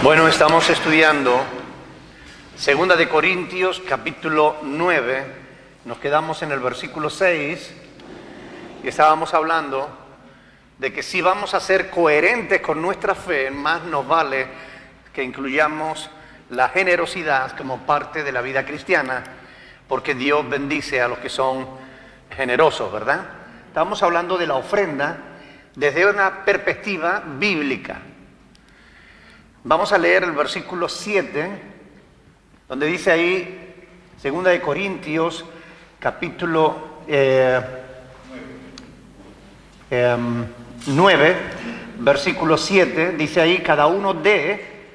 Bueno, estamos estudiando Segunda de Corintios, capítulo 9. Nos quedamos en el versículo 6 y estábamos hablando de que si vamos a ser coherentes con nuestra fe, más nos vale que incluyamos la generosidad como parte de la vida cristiana, porque Dios bendice a los que son generosos, ¿verdad? Estamos hablando de la ofrenda desde una perspectiva bíblica. Vamos a leer el versículo 7, donde dice ahí, Segunda de Corintios, capítulo 9, versículo 7, dice ahí, cada uno dé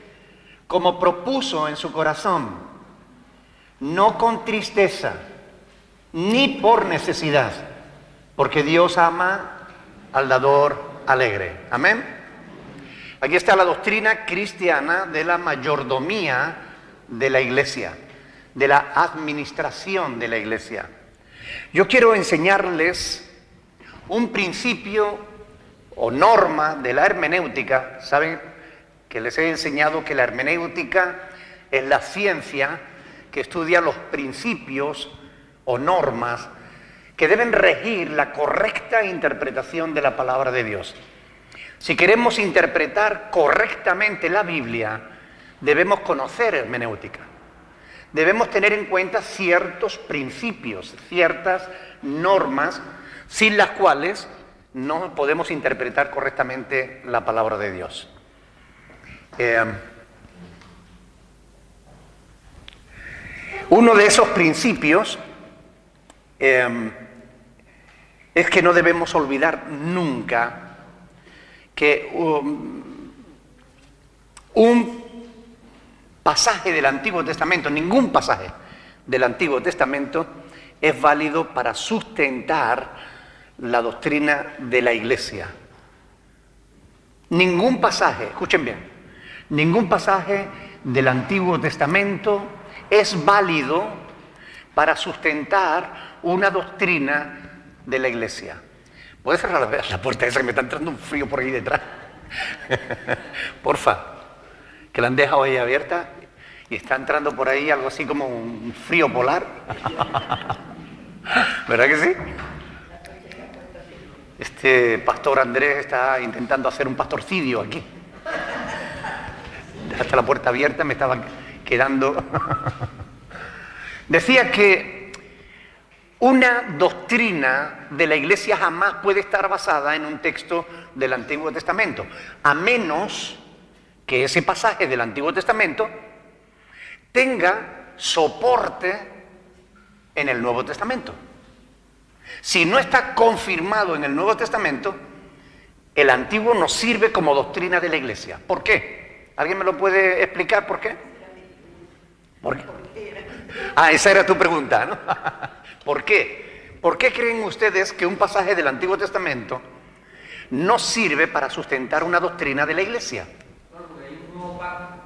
como propuso en su corazón, no con tristeza, ni por necesidad, porque Dios ama al dador alegre. Amén. Aquí está la doctrina cristiana de la mayordomía de la iglesia, de la administración de la iglesia. Yo quiero enseñarles un principio o norma de la hermenéutica. Saben que les he enseñado que la hermenéutica es la ciencia que estudia los principios o normas que deben regir la correcta interpretación de la palabra de Dios. Si queremos interpretar correctamente la Biblia, debemos conocer hermenéutica. Debemos tener en cuenta ciertos principios, ciertas normas, sin las cuales no podemos interpretar correctamente la palabra de Dios. Uno de esos principios es que no debemos olvidar nunca que un pasaje del Antiguo Testamento, ningún pasaje del Antiguo Testamento es válido para sustentar la doctrina de la Iglesia. Ningún pasaje, escuchen bien, ningún pasaje del Antiguo Testamento es válido para sustentar una doctrina de la Iglesia. ¿Puedes cerrar la puerta esa que me está entrando un frío por ahí detrás? Porfa, que la han dejado ahí abierta y está entrando por ahí algo así como un frío polar. ¿Verdad que sí? Este pastor Andrés está intentando hacer un pastorcidio aquí. Hasta la puerta abierta me estaba quedando. Decía que una doctrina de la Iglesia jamás puede estar basada en un texto del Antiguo Testamento, a menos que ese pasaje del Antiguo Testamento tenga soporte en el Nuevo Testamento. Si no está confirmado en el Nuevo Testamento, el Antiguo no sirve como doctrina de la Iglesia. ¿Por qué? ¿Alguien me lo puede explicar por qué? ¿Por qué? Ah, esa era tu pregunta, ¿no? ¿Por qué? ¿Por qué creen ustedes que un pasaje del Antiguo Testamento no sirve para sustentar una doctrina de la Iglesia? Porque hay un nuevo pacto.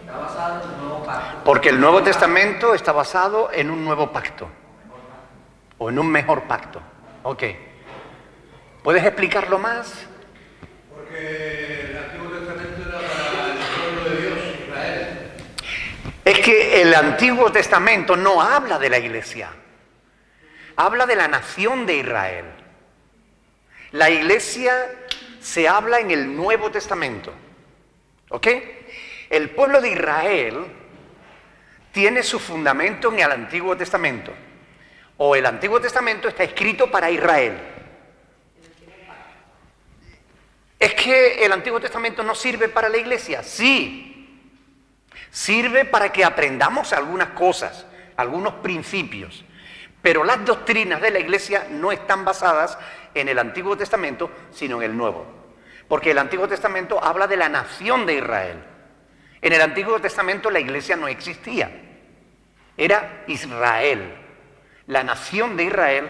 Está basado en un nuevo pacto. Porque el Nuevo Testamento está basado en un nuevo pacto. O en un mejor pacto. Ok. ¿Puedes explicarlo más? Porque el Antiguo Testamento era para el pueblo de Dios, Israel. Es que el Antiguo Testamento no habla de la Iglesia. Habla de la nación de Israel. La Iglesia se habla en el Nuevo Testamento. ¿Ok? El pueblo de Israel tiene su fundamento en el Antiguo Testamento. O el Antiguo Testamento está escrito para Israel. ¿Es que el Antiguo Testamento no sirve para la Iglesia? Sí. Sirve para que aprendamos algunas cosas, algunos principios. Pero las doctrinas de la Iglesia no están basadas en el Antiguo Testamento, sino en el Nuevo. Porque el Antiguo Testamento habla de la nación de Israel. En el Antiguo Testamento la Iglesia no existía. Era Israel, la nación de Israel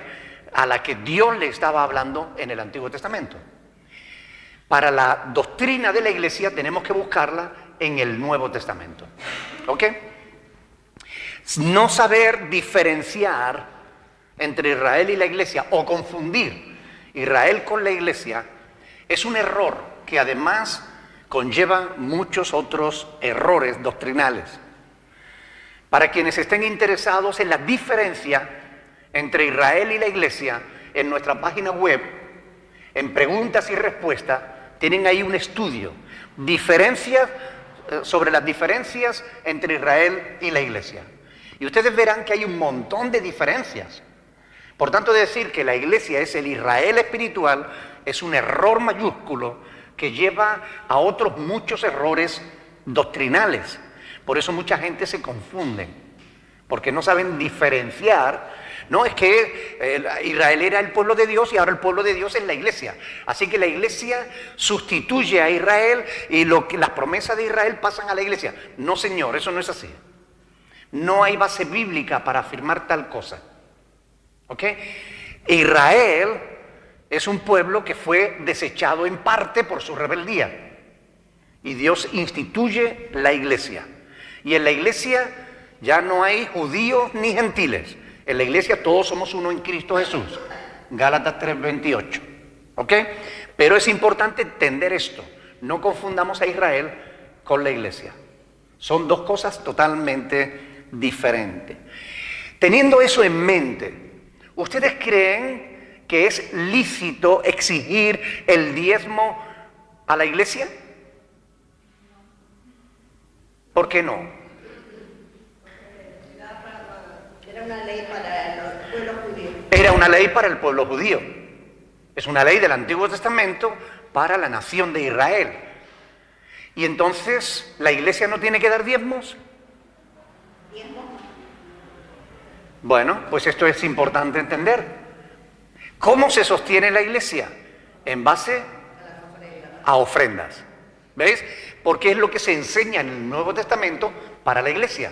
a la que Dios le estaba hablando en el Antiguo Testamento. Para la doctrina de la Iglesia tenemos que buscarla en el Nuevo Testamento. ¿Ok? No saber diferenciar entre Israel y la Iglesia o confundir Israel con la Iglesia es un error que además conlleva muchos otros errores doctrinales. Para quienes estén interesados en la diferencia entre Israel y la Iglesia, en nuestra página web, en preguntas y respuestas, tienen ahí un estudio, sobre las diferencias entre Israel y la Iglesia. Y ustedes verán que hay un montón de diferencias. Por tanto, decir que la Iglesia es el Israel espiritual es un error mayúsculo que lleva a otros muchos errores doctrinales. Por eso mucha gente se confunde, porque no saben diferenciar. No, es que Israel era el pueblo de Dios y ahora el pueblo de Dios es la Iglesia. Así que la Iglesia sustituye a Israel y las promesas de Israel pasan a la Iglesia. No, señor, eso no es así. No hay base bíblica para afirmar tal cosa. ¿Ok? Israel es un pueblo que fue desechado en parte por su rebeldía. Y Dios instituye la Iglesia. Y en la Iglesia ya no hay judíos ni gentiles. En la Iglesia todos somos uno en Cristo Jesús. Gálatas 3:28. ¿Ok? Pero es importante entender esto. No confundamos a Israel con la Iglesia. Son dos cosas totalmente diferentes. Teniendo eso en mente, ¿ustedes creen que es lícito exigir el diezmo a la Iglesia? ¿Por qué no? Era una ley para el pueblo judío. Era una ley para el pueblo judío. Es una ley del Antiguo Testamento para la nación de Israel. Y entonces, ¿la Iglesia no tiene que dar diezmos? ¿Diezmo? Bueno, pues esto es importante entender. ¿Cómo se sostiene la Iglesia? En base a ofrendas. ¿Veis? Porque es lo que se enseña en el Nuevo Testamento para la Iglesia.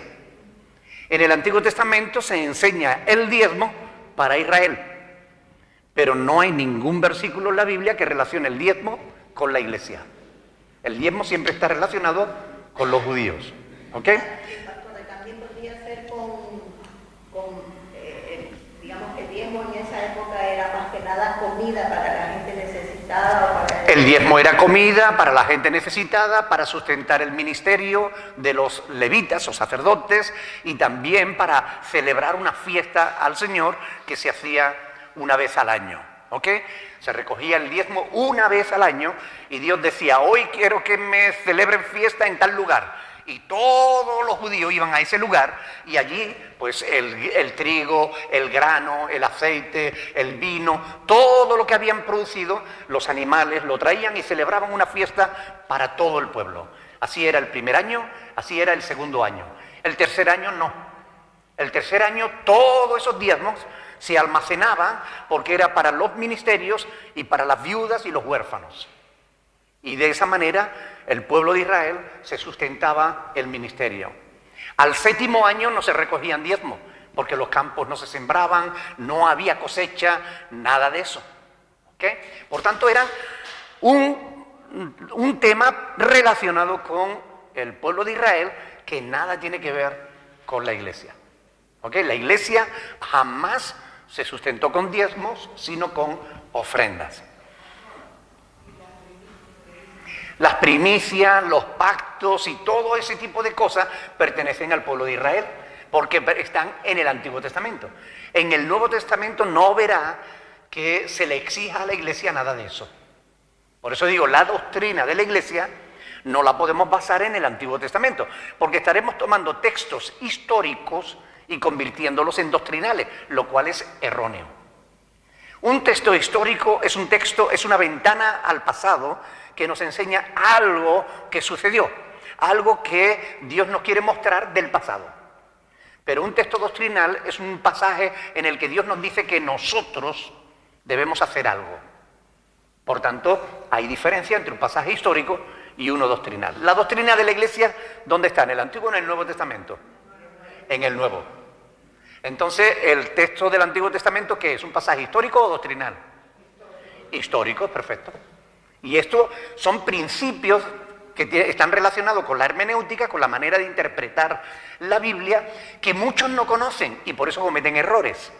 En el Antiguo Testamento se enseña el diezmo para Israel, pero no hay ningún versículo en la Biblia que relacione el diezmo con la Iglesia. El diezmo siempre está relacionado con los judíos. ¿Ok? Pastor, también podría ser digamos que el diezmo en esa época era más que nada comida para la gente necesitada. El diezmo era comida para la gente necesitada, para sustentar el ministerio de los levitas o sacerdotes y también para celebrar una fiesta al Señor que se hacía una vez al año. ¿Ok? Se recogía el diezmo una vez al año y Dios decía, hoy quiero que me celebren fiesta en tal lugar. Y todos los judíos iban a ese lugar y allí pues el trigo, el grano, el aceite, el vino, todo lo que habían producido, los animales lo traían y celebraban una fiesta para todo el pueblo. Así era el primer año, así era el segundo año. El tercer año no. El tercer año todos esos diezmos se almacenaban porque era para los ministerios y para las viudas y los huérfanos. Y de esa manera el pueblo de Israel se sustentaba el ministerio. Al séptimo año no se recogían diezmos, porque los campos no se sembraban, no había cosecha, nada de eso. ¿Okay? Por tanto, era un tema relacionado con el pueblo de Israel que nada tiene que ver con la Iglesia. ¿Okay? La Iglesia jamás se sustentó con diezmos, sino con ofrendas. Las primicias, los pactos y todo ese tipo de cosas pertenecen al pueblo de Israel, porque están en el Antiguo Testamento. En el Nuevo Testamento no verá que se le exija a la Iglesia nada de eso. Por eso digo, la doctrina de la Iglesia no la podemos basar en el Antiguo Testamento, porque estaremos tomando textos históricos y convirtiéndolos en doctrinales, lo cual es erróneo. Un texto histórico es un texto, es una ventana al pasado que nos enseña algo que sucedió, algo que Dios nos quiere mostrar del pasado. Pero un texto doctrinal es un pasaje en el que Dios nos dice que nosotros debemos hacer algo. Por tanto, hay diferencia entre un pasaje histórico y uno doctrinal. La doctrina de la Iglesia, ¿dónde está? ¿En el Antiguo o en el Nuevo Testamento? En el Nuevo. Entonces, ¿el texto del Antiguo Testamento qué es? ¿Un pasaje histórico o doctrinal? Histórico, perfecto. Y estos son principios que están relacionados con la hermenéutica, con la manera de interpretar la Biblia, que muchos no conocen y por eso cometen errores.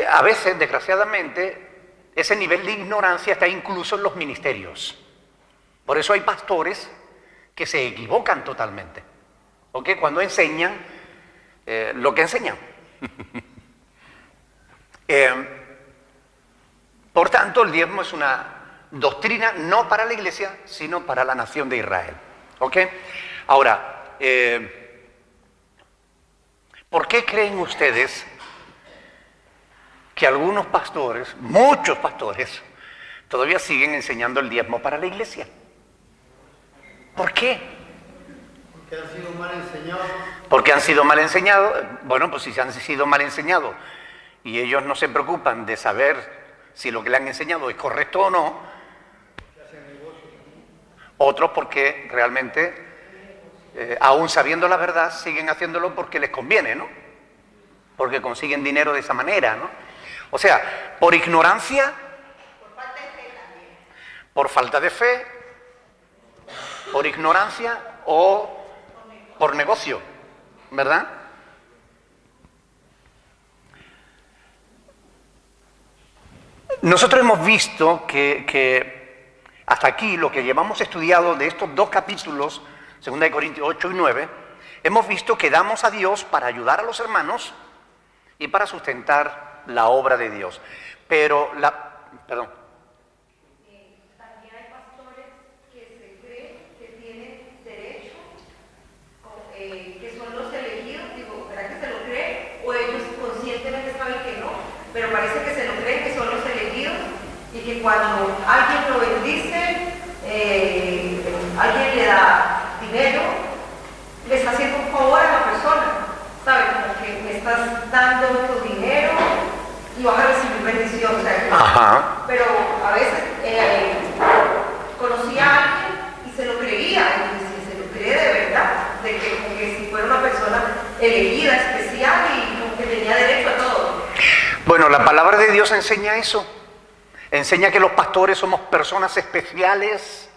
A veces, desgraciadamente, ese nivel de ignorancia está incluso en los ministerios. Por eso hay pastores que se equivocan totalmente, ¿ok? Cuando enseñan lo que enseñan. Por tanto, el diezmo es una doctrina no para la iglesia, sino para la nación de Israel, ¿ok? Ahora, ¿por qué creen ustedes que algunos pastores, muchos pastores, todavía siguen enseñando el diezmo para la iglesia? ¿Por qué? Porque han sido mal enseñados. Porque han sido mal enseñados. Bueno, pues si han sido mal enseñados y ellos no se preocupan de saber si lo que le han enseñado es correcto o no, otros porque realmente, aún sabiendo la verdad, siguen haciéndolo porque les conviene, ¿no? Porque consiguen dinero de esa manera, ¿no? O sea, por ignorancia, Por falta de fe también. por falta de fe, por ignorancia o por negocio, ¿verdad? Nosotros hemos visto que hasta aquí lo que llevamos estudiado de estos dos capítulos, 2 Corintios 8 y 9, hemos visto que damos a Dios para ayudar a los hermanos y para sustentar la obra de Dios. Pero perdón. También hay pastores que se creen que tienen derecho, que son los elegidos, digo, ¿verdad que se lo creen? O ellos conscientemente saben que no, pero parece que se lo creen que son los elegidos y que cuando alguien lo bendice, alguien le da dinero, le está haciendo un favor a la persona, ¿sabes? Como que me estás dando tu dinero y vas a recibir bendición, o sea, Ajá. pero a veces conocí a alguien y se lo creía, y si se lo cree de verdad, de que como que si fuera una persona elegida, especial y como que tenía derecho a todo. Bueno, la palabra de Dios enseña eso. Enseña que los pastores somos personas especiales,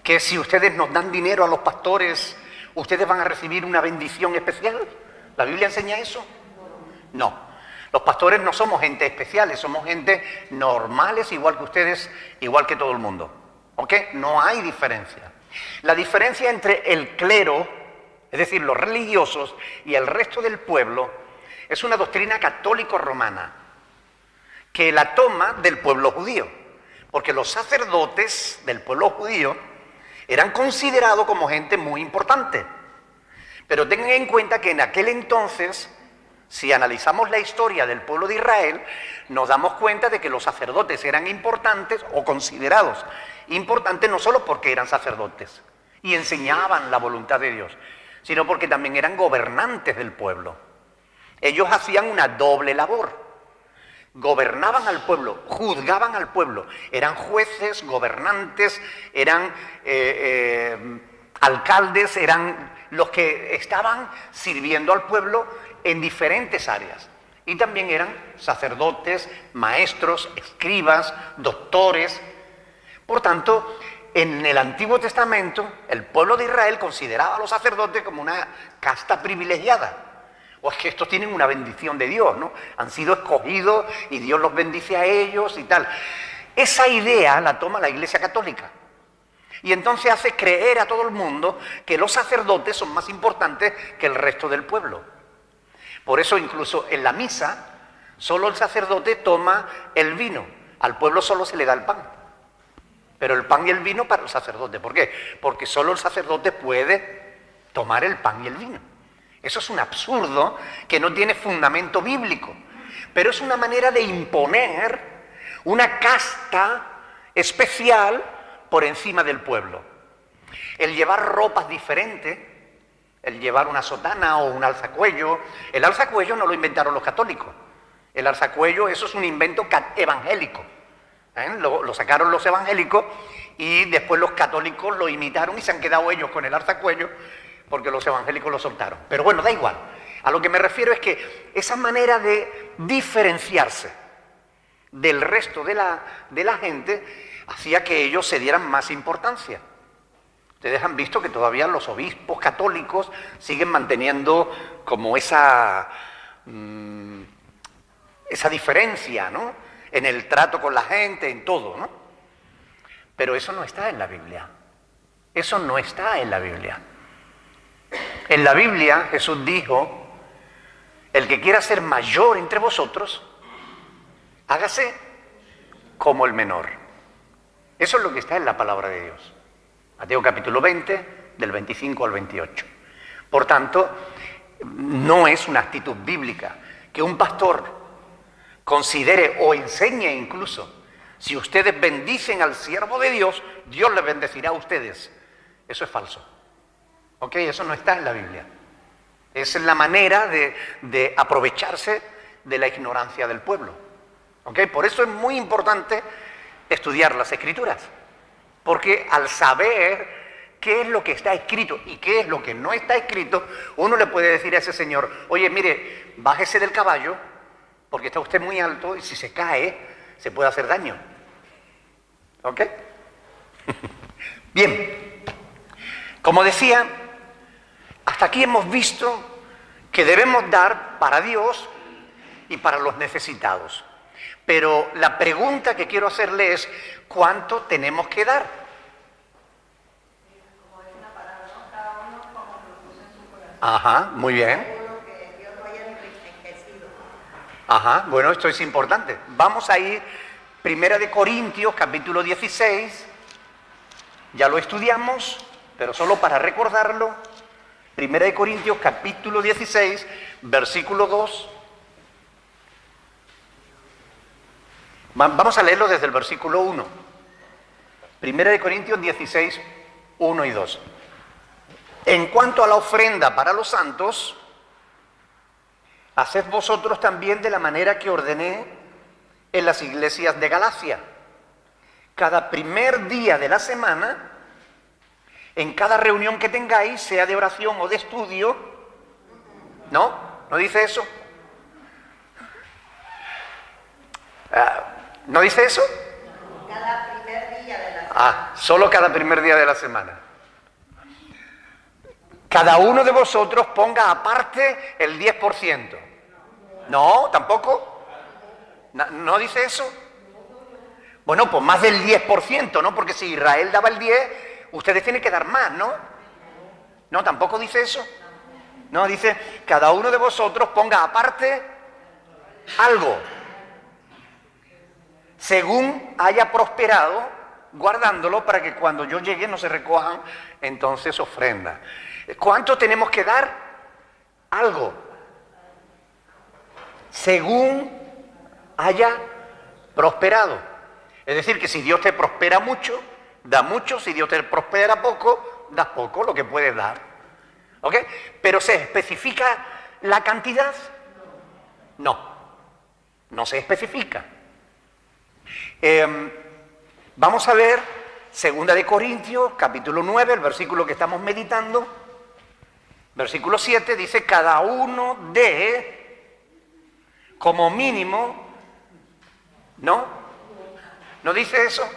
que si ustedes nos dan dinero a los pastores, ustedes van a recibir una bendición especial. ¿La Biblia enseña eso? No. Los pastores no somos gente especiales, somos gente normales, igual que ustedes, igual que todo el mundo. ¿Ok? No hay diferencia. La diferencia entre el clero, es decir, los religiosos, y el resto del pueblo, es una doctrina católico-romana, que la toma del pueblo judío. Porque los sacerdotes del pueblo judío eran considerados como gente muy importante. Pero tengan en cuenta que en aquel entonces, si analizamos la historia del pueblo de Israel, nos damos cuenta de que los sacerdotes eran importantes o considerados importantes no solo porque eran sacerdotes y enseñaban la voluntad de Dios, sino porque también eran gobernantes del pueblo. Ellos hacían una doble labor. Gobernaban al pueblo, juzgaban al pueblo, eran jueces, gobernantes, eran alcaldes, eran los que estaban sirviendo al pueblo en diferentes áreas. Y también eran sacerdotes, maestros, escribas, doctores. Por tanto, en el Antiguo Testamento, el pueblo de Israel consideraba a los sacerdotes como una casta privilegiada. O es que estos tienen una bendición de Dios, ¿no? Han sido escogidos y Dios los bendice a ellos y tal. Esa idea la toma la Iglesia Católica. Y entonces hace creer a todo el mundo que los sacerdotes son más importantes que el resto del pueblo. Por eso incluso en la misa, solo el sacerdote toma el vino. Al pueblo solo se le da el pan. Pero el pan y el vino para el sacerdote. ¿Por qué? Porque solo el sacerdote puede tomar el pan y el vino. Eso es un absurdo que no tiene fundamento bíblico, pero es una manera de imponer una casta especial por encima del pueblo. El llevar ropas diferentes, el llevar una sotana o un alzacuello. El alzacuello no lo inventaron los católicos. El alzacuello, eso es un invento evangélico. Lo sacaron los evangélicos y después los católicos lo imitaron y se han quedado ellos con el alzacuello porque los evangélicos lo soltaron. Pero bueno, da igual. A lo que me refiero es que esa manera de diferenciarse del resto de la gente hacía que ellos se dieran más importancia. Ustedes han visto que todavía los obispos católicos siguen manteniendo como esa diferencia, ¿no? en el trato con la gente, en todo, ¿no? Pero eso no está en la Biblia. Eso no está en la Biblia. En la Biblia Jesús dijo, el que quiera ser mayor entre vosotros, hágase como el menor. Eso es lo que está en la palabra de Dios. Mateo capítulo 20, del 25 al 28. Por tanto, no es una actitud bíblica que un pastor considere o enseñe incluso, si ustedes bendicen al siervo de Dios, Dios les bendecirá a ustedes. Eso es falso. ¿Ok? Eso no está en la Biblia. Esa es la manera de aprovecharse de la ignorancia del pueblo. ¿Ok? Por eso es muy importante estudiar las Escrituras. Porque al saber qué es lo que está escrito y qué es lo que no está escrito, uno le puede decir a ese señor, oye, mire, bájese del caballo, porque está usted muy alto y si se cae, se puede hacer daño. ¿Ok? Bien. Como decía, hasta aquí hemos visto que debemos dar para Dios y para los necesitados. Pero la pregunta que quiero hacerle es, ¿cuánto tenemos que dar? Como dice la palabra, ¿no? Cada uno como propuso en su corazón. Ajá, muy bien. Según lo que Dios lo haya enriquecido. Ajá, bueno, esto es importante. Vamos a ir, 1 Corintios, capítulo 16. Ya lo estudiamos, pero solo para recordarlo. 1 Corintios, capítulo 16, versículo 2. Vamos a leerlo desde el versículo 1. 1 Corintios 16, 1 y 2. En cuanto a la ofrenda para los santos, haced vosotros también de la manera que ordené en las iglesias de Galacia. Cada primer día de la semana, en cada reunión que tengáis, sea de oración o de estudio, ¿no? ¿No dice eso? ¿No dice eso? Cada primer día de la semana. Solo cada primer día de la semana. Cada uno de vosotros ponga aparte el 10%. No, tampoco. ¿No dice eso? Bueno, pues más del 10%, ¿no? Porque si Israel daba el 10, ustedes tienen que dar más, ¿no? No, tampoco dice eso. No, dice, cada uno de vosotros ponga aparte algo, según haya prosperado, guardándolo para que cuando yo llegue no se recojan entonces ofrenda. ¿Cuánto tenemos que dar? Algo. Según haya prosperado. Es decir, que si Dios te prospera mucho, da mucho. Si Dios te prospera poco, das poco, lo que puedes dar. ¿Ok? ¿Pero se especifica la cantidad? No. No se especifica. Vamos a ver 2 Corintios, capítulo 9, el versículo que estamos meditando. Versículo 7 dice, cada uno dé como mínimo, ¿no? ¿No dice eso?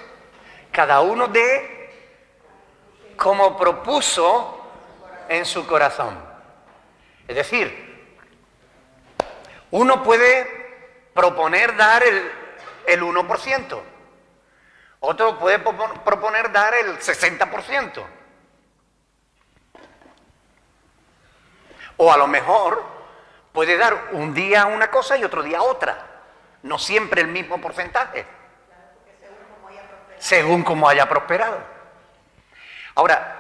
Cada uno dé como propuso en su corazón. Es decir, uno puede proponer dar el 1%. Otro puede proponer dar el 60%. O a lo mejor puede dar un día una cosa y otro día otra. No siempre el mismo porcentaje. Según como haya prosperado. Ahora,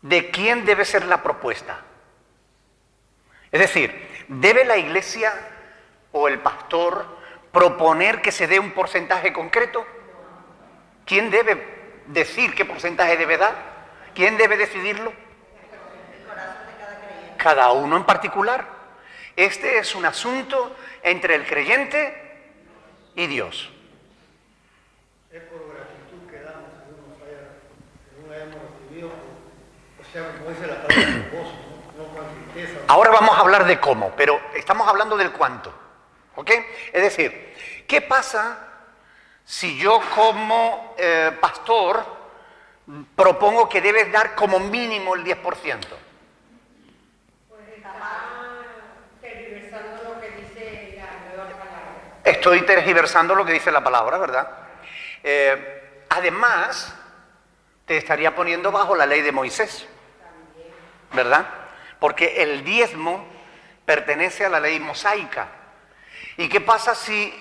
¿de quién debe ser la propuesta? Es decir, ¿debe la iglesia o el pastor proponer que se dé un porcentaje concreto? ¿Quién debe decir qué porcentaje debe dar? ¿Quién debe decidirlo? Cada uno en particular. Este es un asunto entre el creyente y Dios. Es por gratitud que damos, según hayamos recibido, o sea, como dice la palabra, con gozo, no con tristeza. Ahora vamos a hablar de cómo, pero estamos hablando del cuánto. ¿Ok? Es decir, ¿qué pasa si yo como pastor propongo que debes dar como mínimo el 10%? Pues está tergiversando lo que dice la Estoy tergiversando lo que dice la palabra, ¿verdad? Además, te estaría poniendo bajo la ley de Moisés, ¿verdad? Porque el diezmo pertenece a la ley mosaica. ¿Y qué pasa si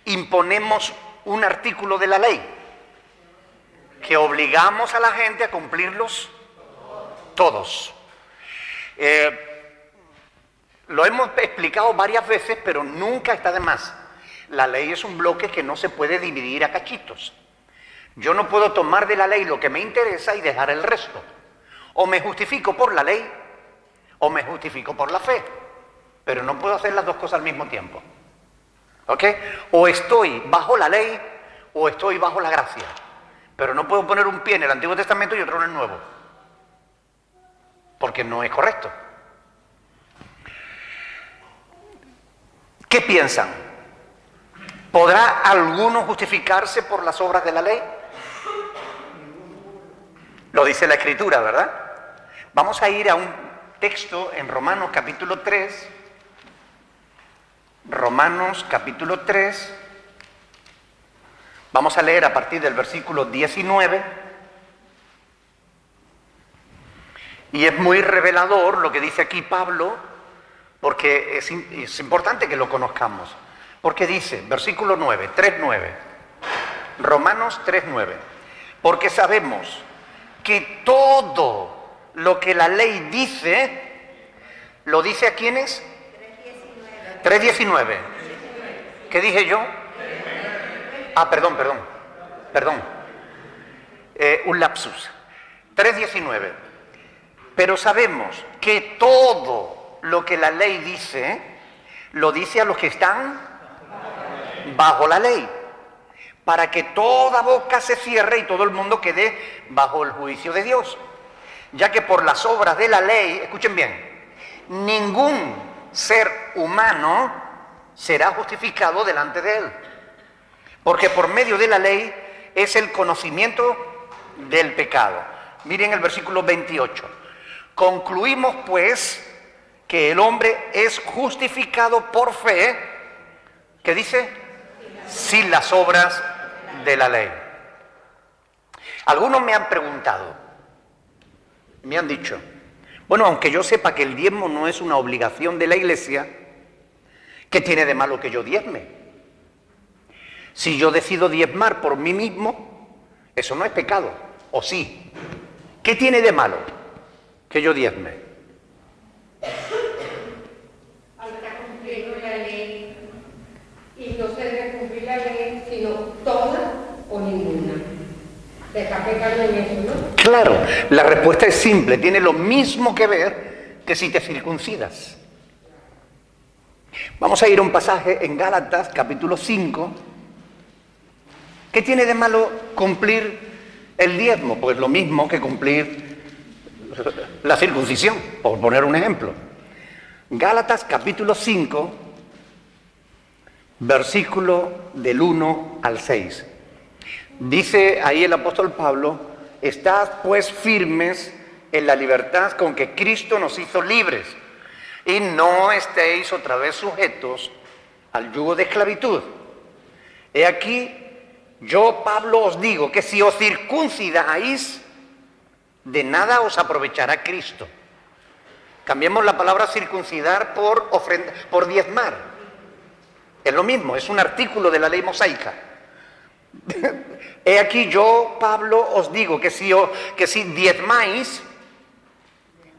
imponemos un artículo de la ley? Que obligamos a la gente a cumplirlos todos. Lo hemos explicado varias veces, pero nunca está de más. La ley es un bloque que no se puede dividir a cachitos. Yo no puedo tomar de la ley lo que me interesa y dejar el resto. O me justifico por la ley, o me justifico por la fe. Pero no puedo hacer las dos cosas al mismo tiempo. ¿Ok? O estoy bajo la ley, o estoy bajo la gracia. Pero no puedo poner un pie en el Antiguo Testamento y otro en el Nuevo. Porque no es correcto. ¿Qué piensan? ¿Podrá alguno justificarse por las obras de la ley? Lo dice la Escritura, ¿verdad? Vamos a ir a un texto en Romanos capítulo 3. Romanos capítulo 3. Vamos a leer a partir del versículo 19. Y es muy revelador lo que dice aquí Pablo, porque es importante que lo conozcamos. Porque dice, versículo 9, 3:9, Romanos 3:9, porque sabemos que todo lo que la ley dice, ¿lo dice a quiénes? 3:19. ¿Qué dije yo? Perdón. Un lapsus. 3:19. Pero sabemos que todo lo que la ley dice, lo dice a los que están bajo la ley, para que toda boca se cierre y todo el mundo quede bajo el juicio de Dios. Ya que por las obras de la ley, escuchen bien, ningún ser humano será justificado delante de él. Porque por medio de la ley es el conocimiento del pecado. Miren el versículo 28. Concluimos pues que el hombre es justificado por fe, ¿qué dice? Sin las obras de la ley. Algunos me han preguntado, me han dicho, bueno, aunque yo sepa que el diezmo no es una obligación de la iglesia, ¿qué tiene de malo que yo diezme? Si yo decido diezmar por mí mismo, eso no es pecado, ¿o sí? ¿Qué tiene de malo que yo diezme? Está cumpliendo la ley y no se debe cumplir la ley, sino toda o ninguna. Se está pecando en eso, ¿no? Claro, la respuesta es simple, tiene lo mismo que ver que si te circuncidas. Vamos a ir a un pasaje en Gálatas, capítulo 5. ¿Qué tiene de malo cumplir el diezmo? Pues lo mismo que cumplir la circuncisión, por poner un ejemplo. Gálatas, capítulo 5, versículo del 1 al 6. Dice ahí el apóstol Pablo, estad pues firmes en la libertad con que Cristo nos hizo libres, y no estéis otra vez sujetos al yugo de esclavitud. He aquí, yo, Pablo, os digo que si os circuncidáis, de nada os aprovechará Cristo. Cambiemos la palabra circuncidar por diezmar. Es lo mismo, es un artículo de la ley mosaica. He aquí yo, Pablo, os digo que si diezmáis,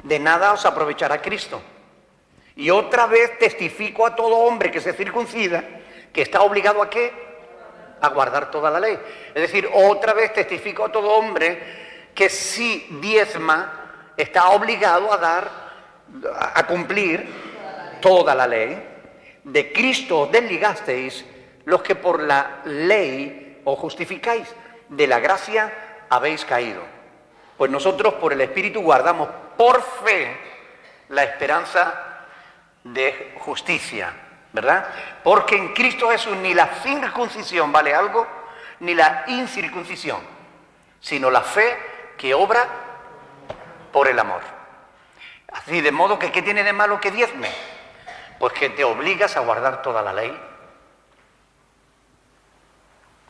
de nada os aprovechará Cristo. Y otra vez testifico a todo hombre que se circuncida, que está obligado a ¿qué? A guardar toda la ley. Es decir, otra vez testifico a todo hombre que si diezma, está obligado a cumplir toda la ley. De Cristo os desligasteis los que por la ley os justificáis, de la gracia habéis caído. Pues nosotros por el Espíritu guardamos por fe la esperanza de justicia, ¿verdad? Porque en Cristo Jesús ni la circuncisión vale algo, ni la incircuncisión, sino la fe que obra por el amor. Así de modo que, ¿qué tiene de malo que diezme? Pues que te obligas a guardar toda la ley.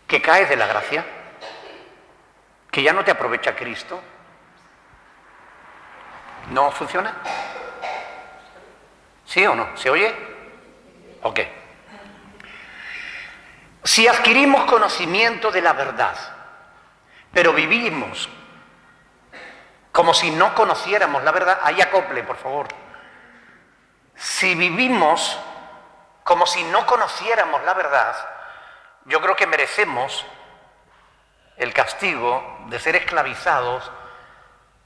que caes de la gracia, que ya no te aprovecha Cristo. ¿No funciona? ¿Sí o no? ¿Se oye? Ok. Si adquirimos conocimiento de la verdad, pero vivimos como si no conociéramos la verdad, ahí acople, por favor. Si vivimos como si no conociéramos la verdad, yo creo que merecemos el castigo de ser esclavizados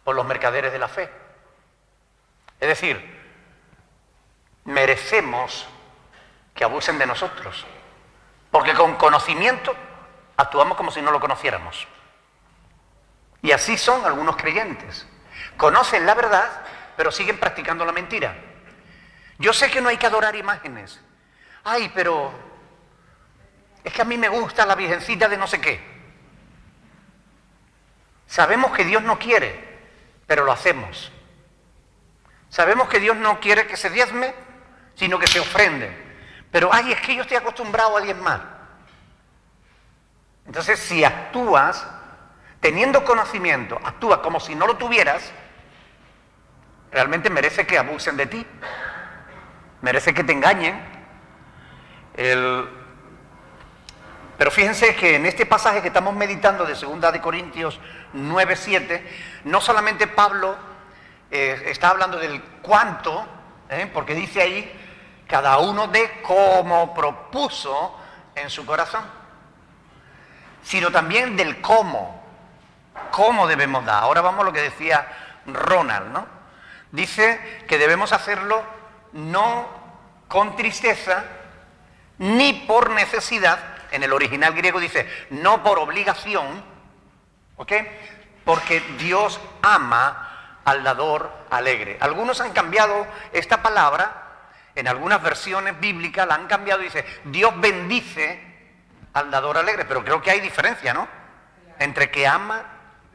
por los mercaderes de la fe. Es decir, merecemos que abusen de nosotros, porque con conocimiento actuamos como si no lo conociéramos. Y así son algunos creyentes. Conocen la verdad, pero siguen practicando la mentira. Yo sé que no hay que adorar imágenes. Ay, pero es que a mí me gusta la virgencita de no sé qué. Sabemos que Dios no quiere, pero lo hacemos. Sabemos que Dios no quiere que se diezme, sino que se ofrende. Pero, ay, es que yo estoy acostumbrado a diezmar. Entonces, si actúas teniendo conocimiento, actúas como si no lo tuvieras, realmente merece que abusen de ti. Merece que te engañen. Pero fíjense que en este pasaje que estamos meditando de 2 de Corintios 9:7, no solamente Pablo está hablando del cuánto, porque dice ahí, cada uno de como propuso en su corazón, sino también del cómo debemos dar. Ahora vamos a lo que decía Ronald, ¿no? Dice que debemos hacerlo no con tristeza, ni por necesidad. En el original griego dice, no por obligación, ¿ok? Porque Dios ama al dador alegre. Algunos han cambiado esta palabra, en algunas versiones bíblicas la han cambiado y dice, Dios bendice al dador alegre, pero creo que hay diferencia, ¿no? Entre que ama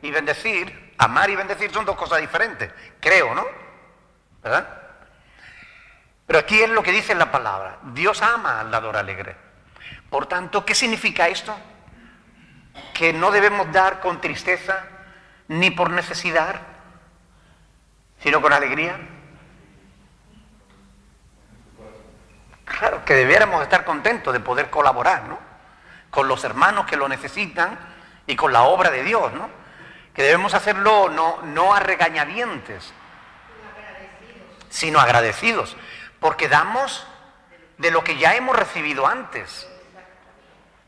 y bendecir. Amar y bendecir son dos cosas diferentes, creo, ¿no? ¿Verdad? Pero aquí es lo que dice la palabra, Dios ama al dador alegre. Por tanto, ¿qué significa esto? Que no debemos dar con tristeza, ni por necesidad, sino con alegría. Claro, que debiéramos estar contentos de poder colaborar, ¿no? Con los hermanos que lo necesitan y con la obra de Dios, ¿no? Que debemos hacerlo no a regañadientes, sino agradecidos, porque damos de lo que ya hemos recibido antes.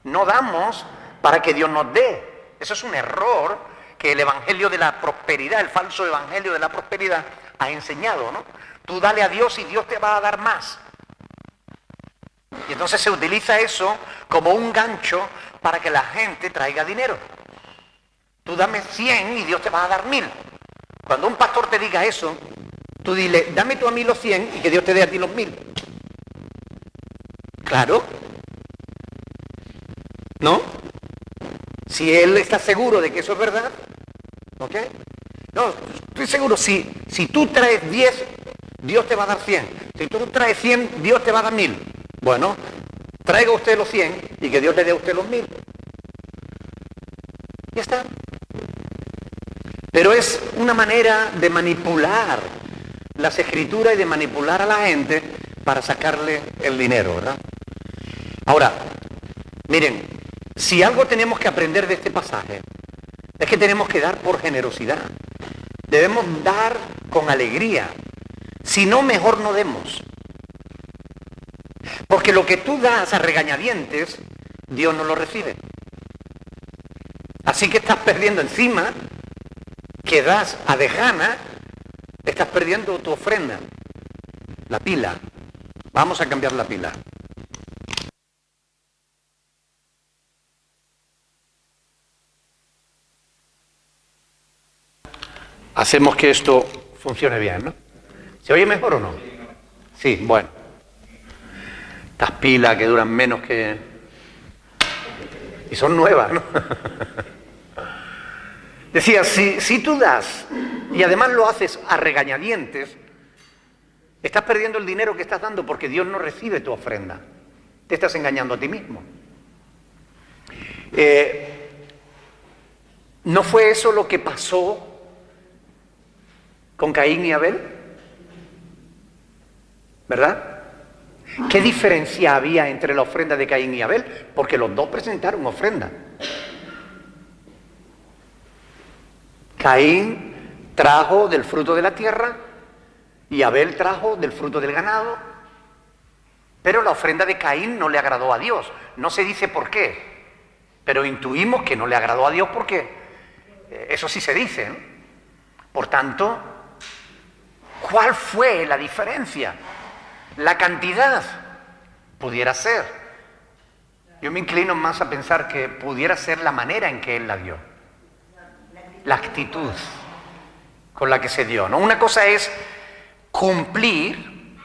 No damos para que Dios nos dé. Eso es un error que el evangelio de la prosperidad, el falso evangelio de la prosperidad ha enseñado, ¿no? Tú dale a Dios y Dios te va a dar más. Y entonces se utiliza eso como un gancho para que la gente traiga dinero. Tú dame 100 y Dios te va a dar 1000. Cuando un pastor te diga eso, tú dile, dame tú a mí los 100 y que Dios te dé a ti los 1000. Claro. ¿No? Si él está seguro de que eso es verdad, ¿ok? No, estoy seguro, si tú traes 10, Dios te va a dar 100. Si tú traes 100, Dios te va a dar 1000. Bueno, traiga usted los 100 y que Dios le dé a usted los 1000. Ya está. Pero es una manera de manipular las escrituras y de manipular a la gente para sacarle el dinero, ¿verdad? Ahora, miren, si algo tenemos que aprender de este pasaje, es que tenemos que dar por generosidad. Debemos dar con alegría. Si no, mejor no demos. Porque lo que tú das a regañadientes, Dios no lo recibe. Así que estás perdiendo encima, que das a de gana, estás perdiendo tu ofrenda. La pila. Vamos a cambiar la pila. Hacemos que esto funcione bien, ¿no? ¿Se oye mejor o no? Sí, bueno. Estas pilas que duran menos que... y son nuevas, ¿no? Decía, si tú das y además lo haces a regañadientes, estás perdiendo el dinero que estás dando porque Dios no recibe tu ofrenda. Te estás engañando a ti mismo. ¿No fue eso lo que pasó con Caín y Abel? ¿Verdad? ¿Qué diferencia había entre la ofrenda de Caín y Abel? Porque los dos presentaron ofrenda. Caín trajo del fruto de la tierra y Abel trajo del fruto del ganado. Pero la ofrenda de Caín no le agradó a Dios. No se dice por qué, pero intuimos que no le agradó a Dios porque eso sí se dice, ¿no? Por tanto, ¿cuál fue la diferencia? La cantidad pudiera ser. Yo me inclino más a pensar que pudiera ser la manera en que él la dio. La actitud con la que se dio, ¿no? Una cosa es cumplir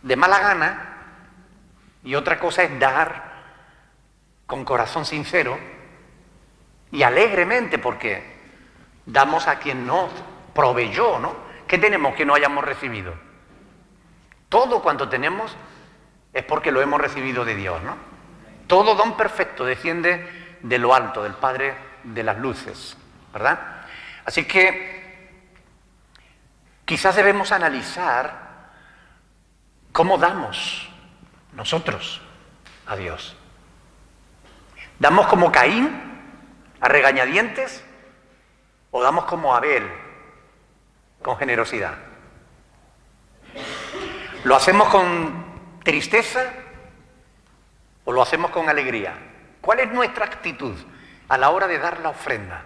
de mala gana y otra cosa es dar con corazón sincero y alegremente, porque damos a quien nos proveyó, ¿no? ¿Qué tenemos que no hayamos recibido? Todo cuanto tenemos es porque lo hemos recibido de Dios, ¿no? Todo don perfecto desciende de lo alto, del Padre de las luces, ¿verdad? Así que quizás debemos analizar cómo damos nosotros a Dios. ¿Damos como Caín, a regañadientes, o damos como Abel, con generosidad? ¿Lo hacemos con tristeza o lo hacemos con alegría? ¿Cuál es nuestra actitud a la hora de dar la ofrenda?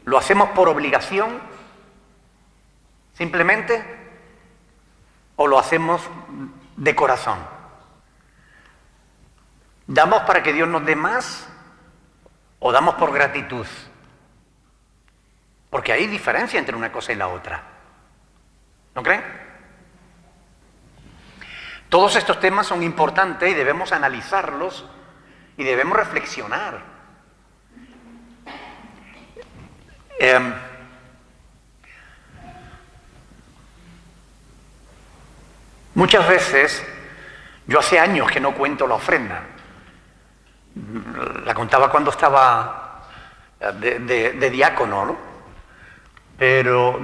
¿Lo hacemos por obligación, simplemente, o lo hacemos de corazón? ¿Damos para que Dios nos dé más o damos por gratitud? Porque hay diferencia entre una cosa y la otra. ¿No creen? Todos estos temas son importantes y debemos analizarlos y debemos reflexionar. Muchas veces, yo hace años que no cuento la ofrenda. La contaba cuando estaba de diácono, ¿no? Pero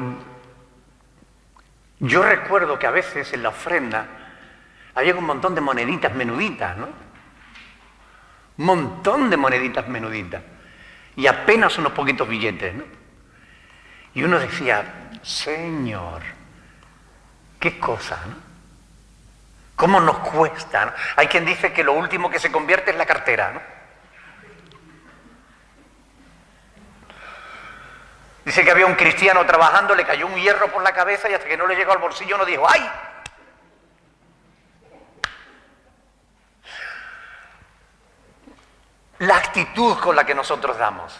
yo recuerdo que a veces en la ofrenda había un montón de moneditas menuditas, ¿no? Un montón de moneditas menuditas. Y apenas unos poquitos billetes, ¿no? Y uno decía, Señor, qué cosa, ¿no? ¿Cómo nos cuesta, ¿no? Hay quien dice que lo último que se convierte es la cartera, ¿no? Dice que había un cristiano trabajando, le cayó un hierro por la cabeza y hasta que no le llegó al bolsillo no dijo, ¡ay! La actitud con la que nosotros damos.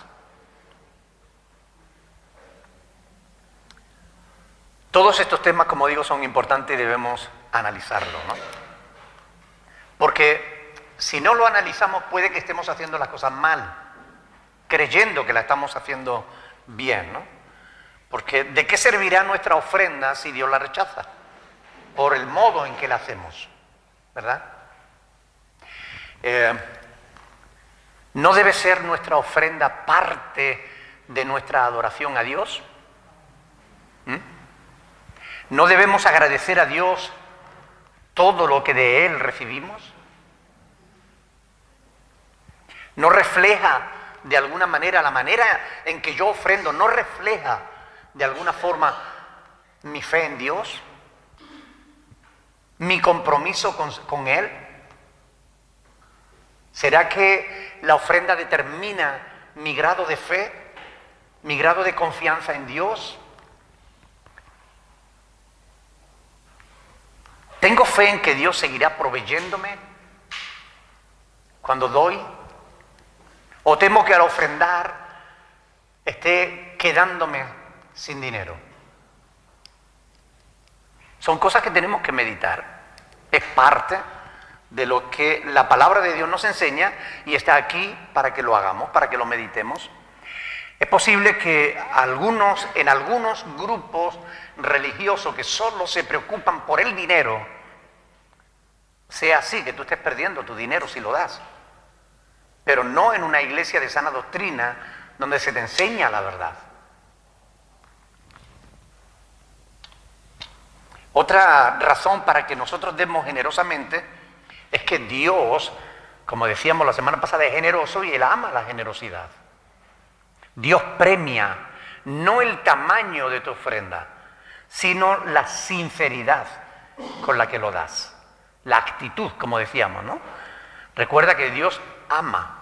Todos estos temas, como digo, son importantes y debemos analizarlo, ¿no? Porque si no lo analizamos puede que estemos haciendo las cosas mal, creyendo que la estamos haciendo bien, ¿no? Porque ¿de qué servirá nuestra ofrenda si Dios la rechaza? Por el modo en que la hacemos, ¿verdad? ¿No debe ser nuestra ofrenda parte de nuestra adoración a Dios? ¿No debemos agradecer a Dios todo lo que de Él recibimos? ¿No refleja de alguna manera la manera en que yo ofrendo, no refleja de alguna forma mi fe en Dios? ¿Mi compromiso con Él? ¿Será que la ofrenda determina mi grado de fe, mi grado de confianza en Dios? ¿Tengo fe en que Dios seguirá proveyéndome cuando doy? ¿O temo que al ofrendar esté quedándome sin dinero? Son cosas que tenemos que meditar. Es parte de lo que la palabra de Dios nos enseña y está aquí para que lo hagamos, para que lo meditemos. Es posible que en algunos grupos religiosos que solo se preocupan por el dinero, sea así, que tú estés perdiendo tu dinero si lo das. pero no en una iglesia de sana doctrina donde se te enseña la verdad. Otra razón para que nosotros demos generosamente es que Dios, como decíamos la semana pasada, es generoso y Él ama la generosidad. Dios premia no el tamaño de tu ofrenda, sino la sinceridad con la que lo das. La actitud, como decíamos, ¿no? Recuerda que Dios ama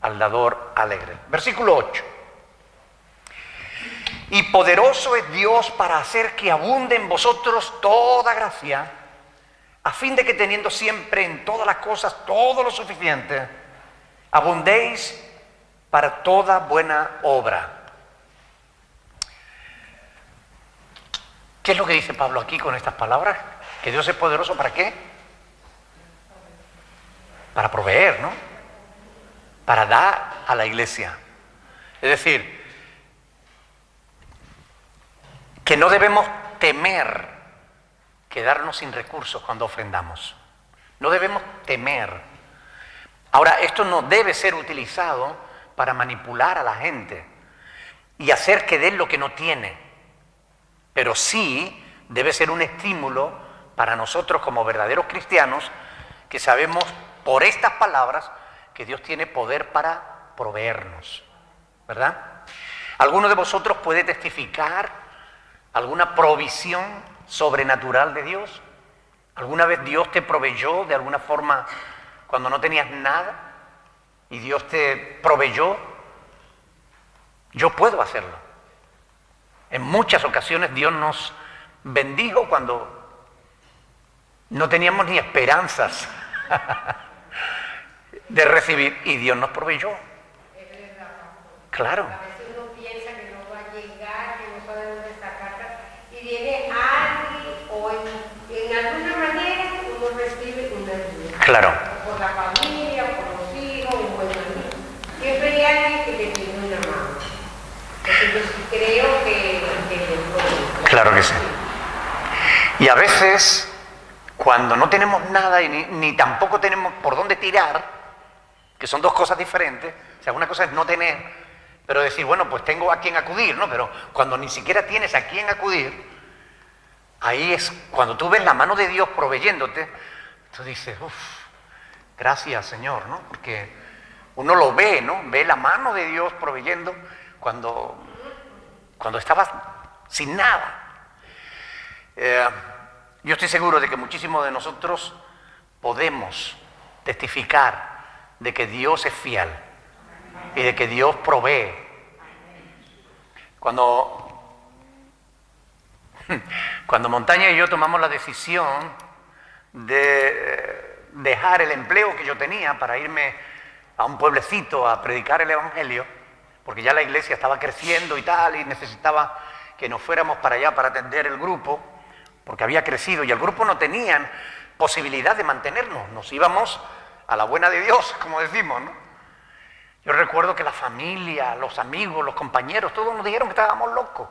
al dador alegre. Versículo 8. Y poderoso es Dios para hacer que abunde en vosotros toda gracia, a fin de que teniendo siempre en todas las cosas todo lo suficiente, abundéis para toda buena obra. ¿Qué es lo que dice Pablo aquí con estas palabras? Que Dios es poderoso ¿para qué? Para proveer, ¿no? Para dar a la iglesia. Es decir, que no debemos temer quedarnos sin recursos cuando ofrendamos. No debemos temer. Ahora, esto no debe ser utilizado para manipular a la gente y hacer que den lo que no tiene. Pero sí debe ser un estímulo para nosotros como verdaderos cristianos que sabemos por estas palabras que Dios tiene poder para proveernos, ¿verdad? ¿Alguno de vosotros puede testificar alguna provisión sobrenatural de Dios? ¿Alguna vez Dios te proveyó de alguna forma cuando no tenías nada y Dios te proveyó? Yo puedo hacerlo. En muchas ocasiones Dios nos bendijo cuando no teníamos ni esperanzas de recibir y Dios nos proveyó. Claro. A veces uno piensa que no va a llegar, que no sabe dónde sacar, y viene alguien o en alguna manera uno recibe una ayuda. Claro. Por la familia, por los hijos, un buen amigo. Siempre hay alguien que le tiene una mano. Entonces yo sí creo que Claro que sí. Y a veces, cuando no tenemos nada y ni tampoco tenemos por dónde tirar, que son dos cosas diferentes, o sea, una cosa es no tener, pero decir, bueno, pues tengo a quien acudir, ¿no? Pero cuando ni siquiera tienes a quien acudir, ahí es cuando tú ves la mano de Dios proveyéndote, tú dices, uff, gracias Señor, ¿no? Porque uno lo ve, ¿no? Ve la mano de Dios proveyendo cuando estabas sin nada. Yo estoy seguro de que muchísimos de nosotros podemos testificar de que Dios es fiel y de que Dios provee. Cuando Montaña y yo tomamos la decisión de dejar el empleo que yo tenía para irme a un pueblecito a predicar el Evangelio, porque ya la iglesia estaba creciendo y tal, y necesitaba que nos fuéramos para allá para atender el grupo, porque había crecido y el grupo no tenían posibilidad de mantenernos, nos íbamos a la buena de Dios, como decimos, ¿no? Yo recuerdo que la familia, los amigos, los compañeros, todos nos dijeron que estábamos locos,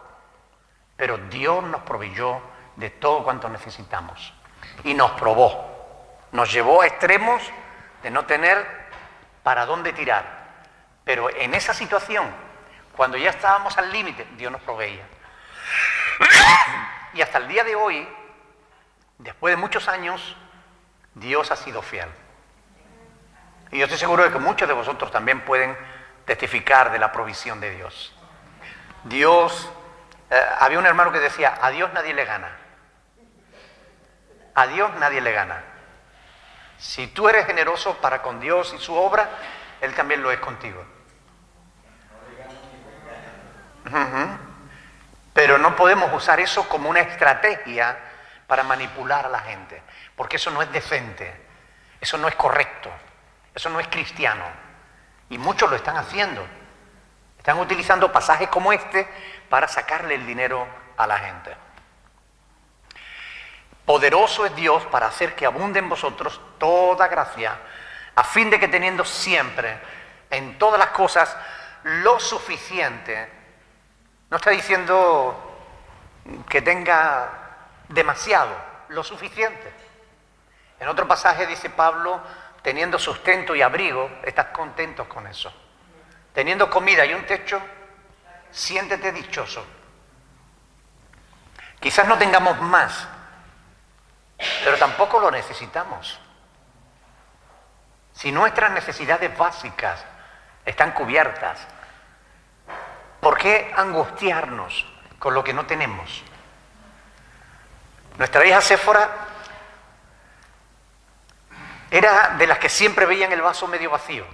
pero Dios nos proveyó de todo cuanto necesitamos y nos probó, nos llevó a extremos de no tener para dónde tirar, pero en esa situación, cuando ya estábamos al límite, Dios nos proveía. Y hasta el día de hoy, después de muchos años, Dios ha sido fiel. Y yo estoy seguro de que muchos de vosotros también pueden testificar de la provisión de Dios. Dios, había un hermano que decía, a Dios nadie le gana. A Dios nadie le gana. Si tú eres generoso para con Dios y su obra, Él también lo es contigo. Pero no podemos usar eso como una estrategia para manipular a la gente, porque eso no es decente, eso no es correcto, eso no es cristiano. Y muchos lo están haciendo. Están utilizando pasajes como este para sacarle el dinero a la gente. Poderoso es Dios para hacer que abunde en vosotros toda gracia, a fin de que teniendo siempre en todas las cosas lo suficiente. No está diciendo que tenga demasiado, lo suficiente. En otro pasaje dice Pablo, teniendo sustento y abrigo, estás contentos con eso. Teniendo comida y un techo, siéntete dichoso. Quizás no tengamos más, pero tampoco lo necesitamos. Si nuestras necesidades básicas están cubiertas, ¿por qué angustiarnos con lo que no tenemos? Nuestra hija Séfora era de las que siempre veían el vaso medio vacío.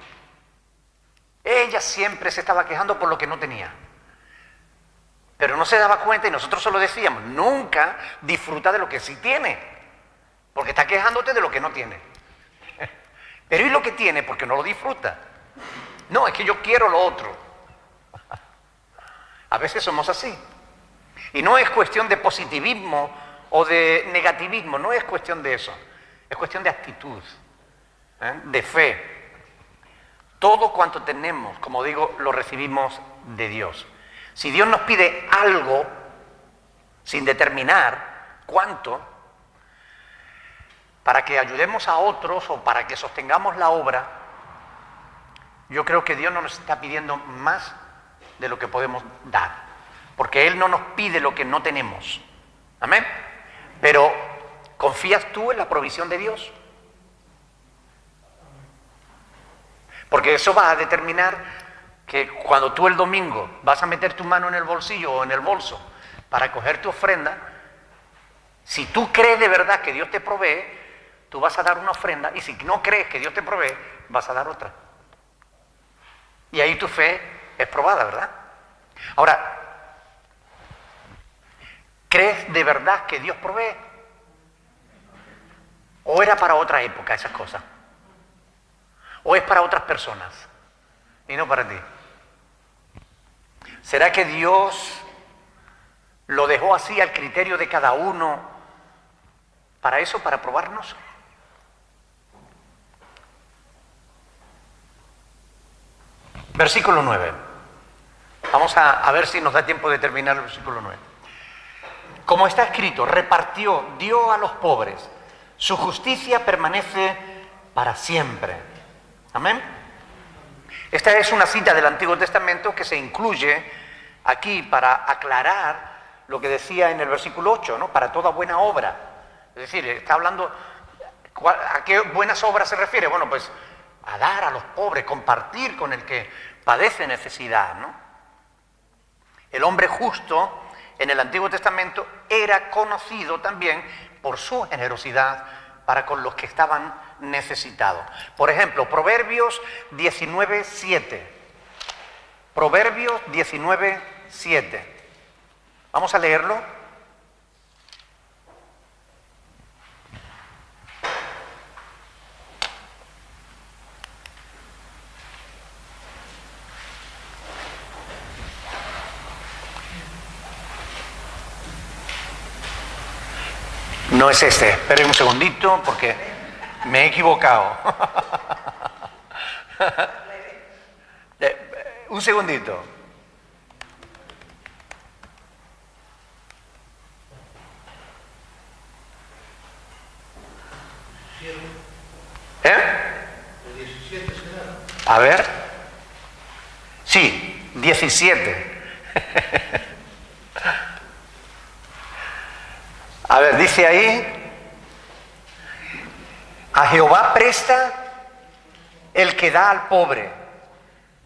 Ella siempre se estaba quejando por lo que no tenía. Pero no se daba cuenta y nosotros solo decíamos, nunca disfruta de lo que sí tiene, porque está quejándote de lo que no tiene. Pero ¿y lo que tiene? Porque no lo disfruta. No, es que yo quiero lo otro. A veces somos así. Y no es cuestión de positivismo o de negativismo, no es cuestión de eso. Es cuestión de actitud, de fe. Todo cuanto tenemos, como digo, lo recibimos de Dios. Si Dios nos pide algo, sin determinar cuánto, para que ayudemos a otros o para que sostengamos la obra, yo creo que Dios no nos está pidiendo más de lo que podemos dar, porque Él no nos pide lo que no tenemos. Amén. Pero, ¿confías tú en la provisión de Dios? Porque eso va a determinar que cuando tú el domingo vas a meter tu mano en el bolsillo o en el bolso para coger tu ofrenda, si tú crees de verdad que Dios te provee, tú vas a dar una ofrenda, y si no crees que Dios te provee, vas a dar otra. Y ahí tu fe es probada, ¿verdad? Ahora, ¿crees de verdad que Dios provee? ¿O era para otra época esas cosas? ¿O es para otras personas y no para ti? ¿Será que Dios lo dejó así al criterio de cada uno para eso, para probarnos? Versículo 9. Vamos a ver si nos da tiempo de terminar el versículo 9. Como está escrito, repartió, dio a los pobres, su justicia permanece para siempre. Amén. Esta es una cita del Antiguo Testamento que se incluye aquí para aclarar lo que decía en el versículo 8, ¿no? Para toda buena obra. Es decir, está hablando, ¿a qué buenas obras se refiere? Bueno, pues a dar a los pobres, compartir con el que padece necesidad, ¿no? El hombre justo en el Antiguo Testamento era conocido también por su generosidad para con los que estaban necesitados. Por ejemplo, Proverbios 19:7. Proverbios 19:7. Vamos a leerlo. No es este, esperen un segundito porque me he equivocado. Un segundito. El 17 será. A ver. Sí, 17. A ver, dice ahí, a Jehová presta el que da al pobre,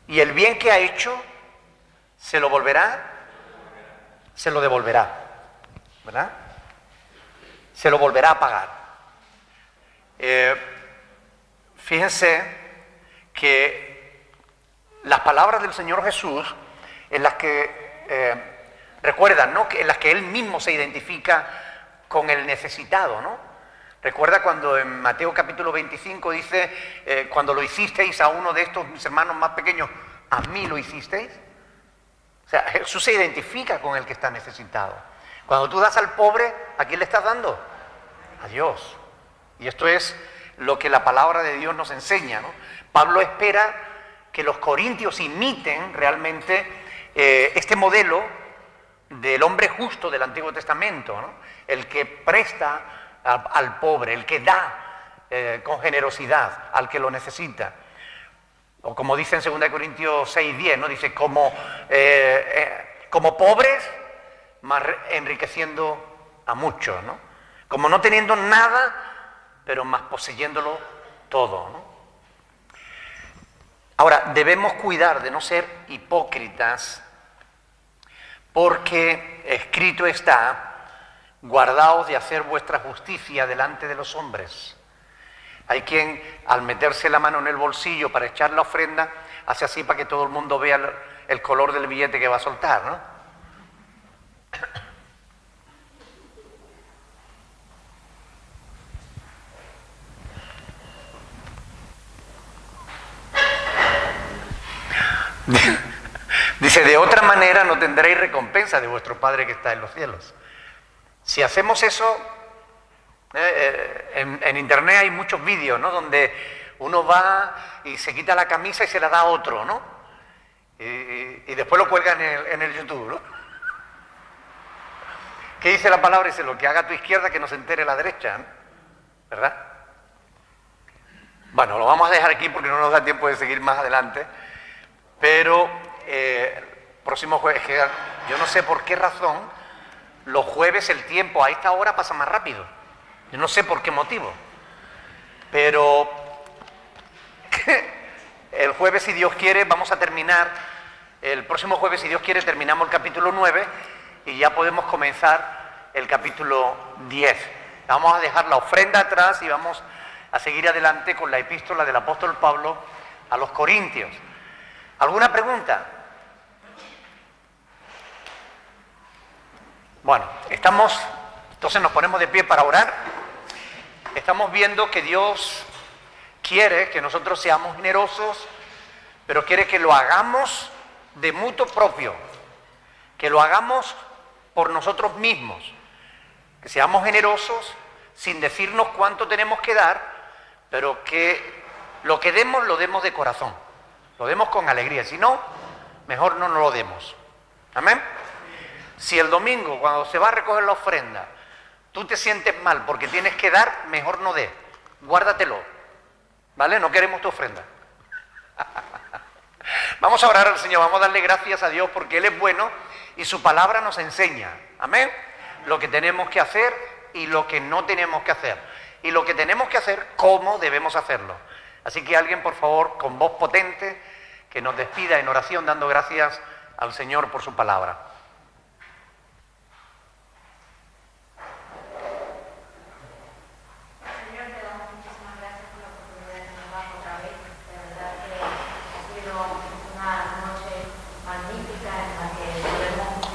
y el bien que ha hecho, se lo volverá, se lo devolverá, ¿verdad? Se lo volverá a pagar. Fíjense que las palabras del Señor Jesús, en las que, recuerdan, ¿no? En las que Él mismo se identifica con el necesitado, ¿no? Recuerda cuando en Mateo capítulo 25 dice, cuando lo hicisteis a uno de estos mis hermanos más pequeños, ¿a mí lo hicisteis? O sea, Jesús se identifica con el que está necesitado. Cuando tú das al pobre, ¿a quién le estás dando? A Dios. Y esto es lo que la palabra de Dios nos enseña, ¿no? Pablo espera que los corintios imiten realmente este modelo del hombre justo del Antiguo Testamento, ¿no? El que presta al pobre, el que da con generosidad al que lo necesita. O como dice en 2 Corintios 6:10, ¿no? Dice, como pobres, mas enriqueciendo a muchos, ¿no? Como no teniendo nada, pero más poseyéndolo todo, ¿no? Ahora, debemos cuidar de no ser hipócritas, porque escrito está, guardaos de hacer vuestra justicia delante de los hombres. Hay quien, al meterse la mano en el bolsillo para echar la ofrenda, hace así para que todo el mundo vea el color del billete que va a soltar, ¿no? Dice, de otra manera no tendréis recompensa de vuestro Padre que está en los cielos. Si hacemos eso, en internet hay muchos vídeos, ¿no? Donde uno va y se quita la camisa y se la da a otro, ¿no? Y después lo cuelga en el YouTube, ¿no? ¿Qué dice la palabra? Dice, lo que haga a tu izquierda que no se entere la derecha, ¿no? ¿Verdad? Bueno, lo vamos a dejar aquí porque no nos da tiempo de seguir más adelante. Pero próximo jueves, que yo no sé por qué razón, los jueves el tiempo a esta hora pasa más rápido. Yo no sé por qué motivo. Pero el jueves, si Dios quiere, vamos a terminar, el próximo jueves, si Dios quiere, terminamos el capítulo 9 y ya podemos comenzar el capítulo 10. Vamos a dejar la ofrenda atrás y vamos a seguir adelante con la epístola del apóstol Pablo a los Corintios. ¿Alguna pregunta? Bueno, entonces nos ponemos de pie para orar. Estamos viendo que Dios quiere que nosotros seamos generosos, pero quiere que lo hagamos de mutuo propio, que lo hagamos por nosotros mismos, que seamos generosos sin decirnos cuánto tenemos que dar, pero que lo que demos lo demos de corazón. Lo demos con alegría, si no, mejor no nos lo demos. ¿Amén? Si el domingo, cuando se va a recoger la ofrenda, tú te sientes mal porque tienes que dar, mejor no des. Guárdatelo. ¿Vale? No queremos tu ofrenda. Vamos a orar al Señor, vamos a darle gracias a Dios porque Él es bueno y su palabra nos enseña. ¿Amén? Lo que tenemos que hacer y lo que no tenemos que hacer. Y lo que tenemos que hacer, cómo debemos hacerlo. Así que alguien, por favor, con voz potente, que nos despida en oración dando gracias al Señor por su palabra. Señor, te damos muchísimas gracias por la oportunidad que nos das otra vez. De verdad que ha sido una noche magnífica en la que podemos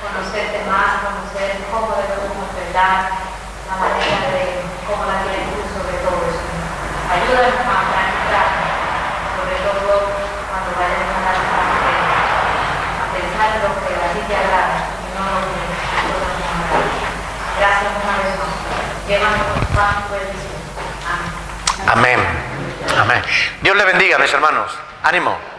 conocerte más, conocer cómo debemos ofrendar, la manera de cómo la tienes tú sobre todo eso. Ayúdanos a practicar, sobre todo cuando vayamos a dar a pensar en lo que a ti te agrada y no lo que nosotros nos agrada. Gracias una vez más. Llévanos paz y bendición. Amén. Amén. Amén. Dios le bendiga, mis hermanos. Ánimo.